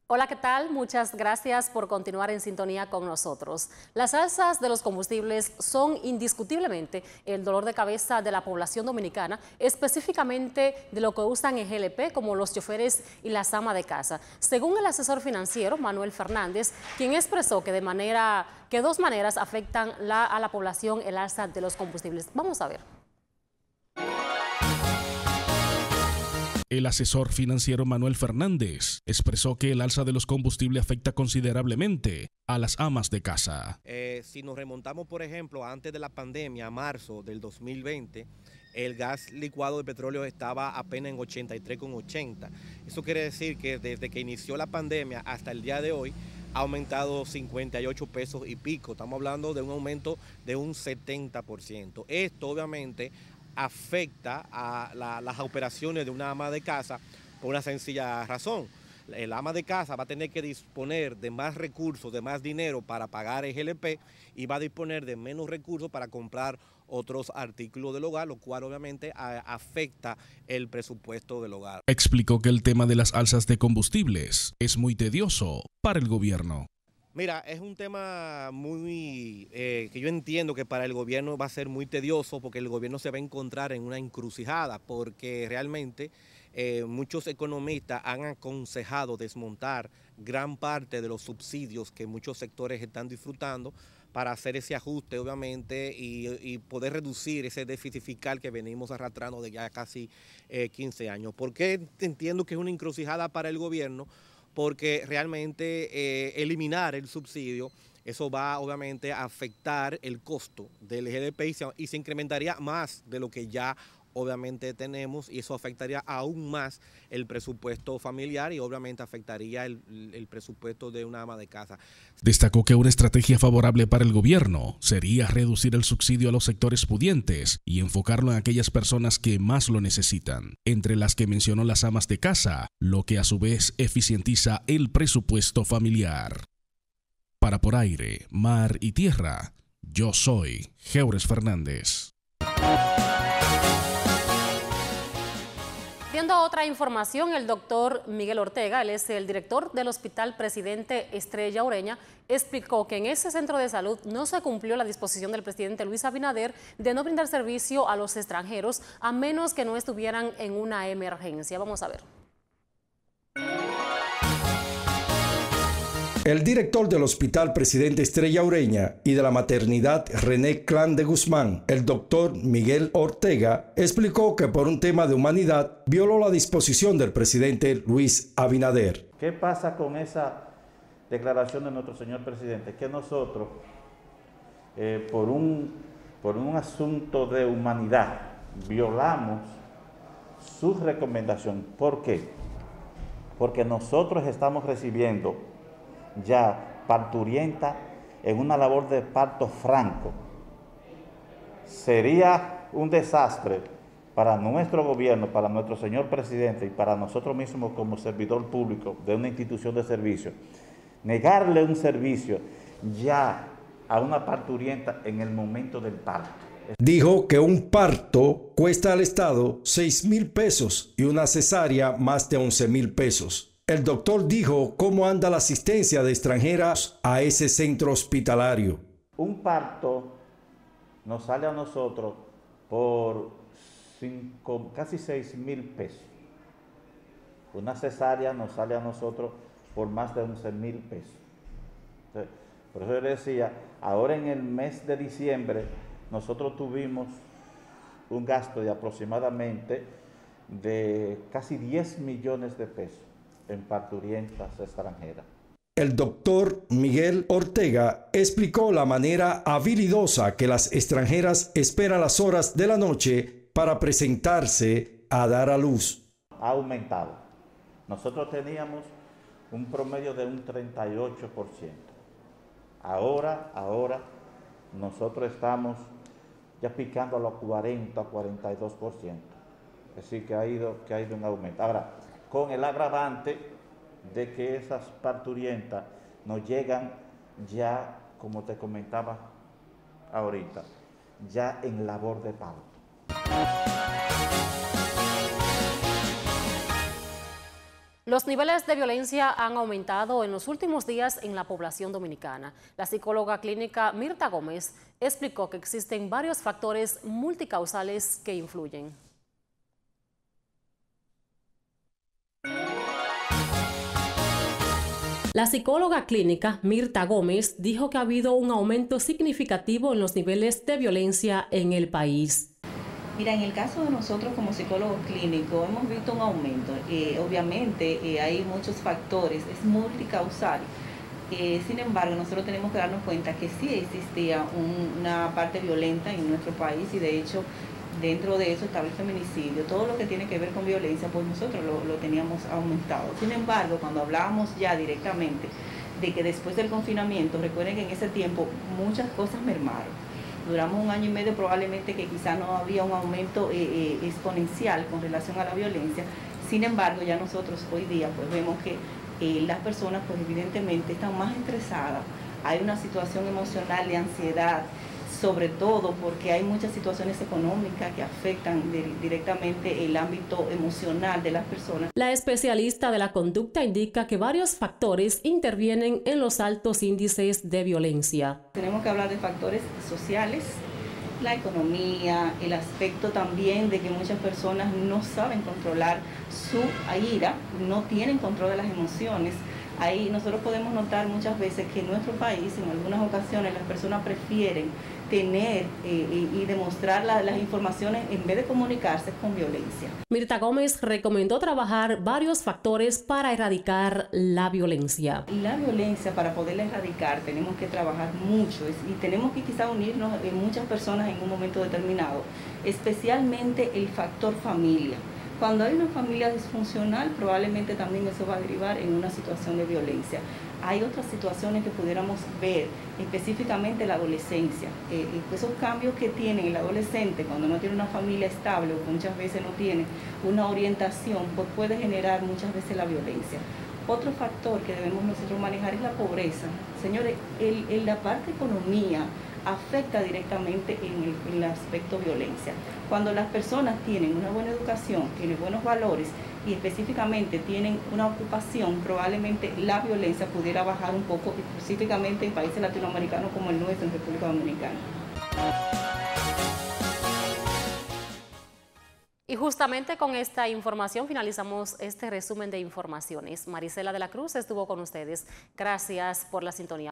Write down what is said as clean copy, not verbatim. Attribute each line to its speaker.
Speaker 1: Hola, ¿qué tal? Muchas gracias por continuar en sintonía con nosotros. Las alzas de los combustibles son indiscutiblemente el dolor de cabeza de la población dominicana, específicamente de lo que usan en GLP, como los choferes y las amas de casa. Según el asesor financiero, Manuel Fernández, quien expresó que de dos maneras afectan a la población el alza de los combustibles. Vamos a ver.
Speaker 2: El asesor financiero Manuel Fernández expresó que el alza de los combustibles afecta considerablemente a las amas de casa.
Speaker 3: Si nos remontamos, por ejemplo, antes de la pandemia, a marzo del 2020, el gas licuado de petróleo estaba apenas en 83,80. Eso quiere decir que desde que inició la pandemia hasta el día de hoy ha aumentado 58 pesos y pico. Estamos hablando de un aumento de un 70%. Esto obviamente afecta a las operaciones de una ama de casa por una sencilla razón. El ama de casa va a tener que disponer de más recursos, de más dinero para pagar el GLP y va a disponer de menos recursos para comprar otros artículos del hogar, lo cual obviamente afecta el presupuesto del hogar.
Speaker 2: Explicó que el tema de las alzas de combustibles es muy tedioso para el gobierno.
Speaker 3: Mira, es un tema muy que yo entiendo que para el gobierno va a ser muy tedioso porque el gobierno se va a encontrar en una encrucijada porque realmente muchos economistas han aconsejado desmontar gran parte de los subsidios que muchos sectores están disfrutando para hacer ese ajuste, obviamente, y poder reducir ese déficit fiscal que venimos arrastrando de ya casi 15 años. ¿Por qué entiendo que es una encrucijada para el gobierno? Porque realmente eliminar el subsidio, eso va obviamente a afectar el costo del GLP y se incrementaría más de lo que ya obviamente tenemos y eso afectaría aún más el presupuesto familiar y obviamente afectaría el presupuesto de una ama de casa.
Speaker 2: Destacó que una estrategia favorable para el gobierno sería reducir el subsidio a los sectores pudientes y enfocarlo en aquellas personas que más lo necesitan, entre las que mencionó las amas de casa, lo que a su vez eficientiza el presupuesto familiar. Para Por Aire, Mar y Tierra, yo soy Heures Fernández.
Speaker 1: Viendo otra información, el doctor Miguel Ortega, él es el director del Hospital Presidente Estrella Ureña, explicó que en ese centro de salud no se cumplió la disposición del presidente Luis Abinader de no brindar servicio a los extranjeros a menos que no estuvieran en una emergencia. Vamos a ver.
Speaker 4: El director del Hospital Presidente Estrella Ureña y de la maternidad René Clan de Guzmán, el doctor Miguel Ortega, explicó que por un tema de humanidad violó la disposición del presidente Luis Abinader.
Speaker 5: ¿Qué pasa con esa declaración de nuestro señor presidente? Que nosotros, por un asunto de humanidad, violamos su recomendación. ¿Por qué? Porque nosotros estamos recibiendo ya parturienta en una labor de parto franco. Sería un desastre para nuestro gobierno, para nuestro señor presidente y para nosotros mismos como servidor público de una institución de servicio, negarle un servicio ya a una parturienta en el momento del parto.
Speaker 4: Dijo que un parto cuesta al Estado 6,000 pesos y una cesárea más de 11,000 pesos. El doctor dijo cómo anda la asistencia de extranjeras a ese centro hospitalario.
Speaker 5: Un parto nos sale a nosotros por casi 6,000 pesos. Una cesárea nos sale a nosotros por más de 11,000 pesos. Entonces, por eso yo le decía, ahora en el mes de diciembre nosotros tuvimos un gasto de aproximadamente de casi 10 millones de pesos en parturientas extranjeras.
Speaker 4: El doctor Miguel Ortega explicó la manera habilidosa que las extranjeras esperan las horas de la noche para presentarse a dar a luz.
Speaker 5: Ha aumentado. Nosotros teníamos un promedio de un 38%. Ahora nosotros estamos ya picando a los 40, 42%. Es decir, que ha ido en aumento. Ahora, con el agravante de que esas parturientas nos llegan ya, como te comentaba ahorita, ya en labor de parto.
Speaker 1: Los niveles de violencia han aumentado en los últimos días en la población dominicana. La psicóloga clínica Mirta Gómez explicó que existen varios factores multicausales que influyen. La psicóloga clínica Mirta Gómez dijo que ha habido un aumento significativo en los niveles de violencia en el país.
Speaker 6: Mira, en el caso de nosotros como psicólogos clínicos hemos visto un aumento. Obviamente hay muchos factores, es multicausal. Sin embargo, nosotros tenemos que darnos cuenta que sí existía una parte violenta en nuestro país y de hecho dentro de eso estaba el feminicidio. Todo lo que tiene que ver con violencia, pues nosotros lo teníamos aumentado. Sin embargo, cuando hablábamos ya directamente de que después del confinamiento, recuerden que en ese tiempo muchas cosas mermaron. Duramos 1 año y medio probablemente que quizá no había un aumento exponencial con relación a la violencia. Sin embargo, ya nosotros hoy día pues vemos que las personas pues evidentemente están más estresadas. Hay una situación emocional de ansiedad, sobre todo porque hay muchas situaciones económicas que afectan directamente el ámbito emocional de las personas.
Speaker 1: La especialista de la conducta indica que varios factores intervienen en los altos índices de violencia.
Speaker 6: Tenemos que hablar de factores sociales, la economía, el aspecto también de que muchas personas no saben controlar su ira, no tienen control de las emociones. Ahí nosotros podemos notar muchas veces que en nuestro país, en algunas ocasiones, las personas prefieren tener y demostrar las informaciones en vez de comunicarse con violencia.
Speaker 1: Mirta Gómez recomendó trabajar varios factores para erradicar la violencia.
Speaker 6: La violencia, para poderla erradicar, tenemos que trabajar mucho y tenemos que quizá unirnos muchas personas en un momento determinado, especialmente el factor familia. Cuando hay una familia disfuncional, probablemente también eso va a derivar en una situación de violencia. Hay otras situaciones que pudiéramos ver, específicamente la adolescencia. Esos cambios que tiene el adolescente cuando no tiene una familia estable o que muchas veces no tiene una orientación, pues puede generar muchas veces la violencia. Otro factor que debemos nosotros manejar es la pobreza. Señores, la parte economía afecta directamente en el aspecto violencia. Cuando las personas tienen una buena educación, tienen buenos valores y específicamente tienen una ocupación, probablemente la violencia pudiera bajar un poco, específicamente en países latinoamericanos como el nuestro, en República Dominicana.
Speaker 1: Y justamente con esta información finalizamos este resumen de informaciones. Marisela de la Cruz estuvo con ustedes. Gracias por la sintonía.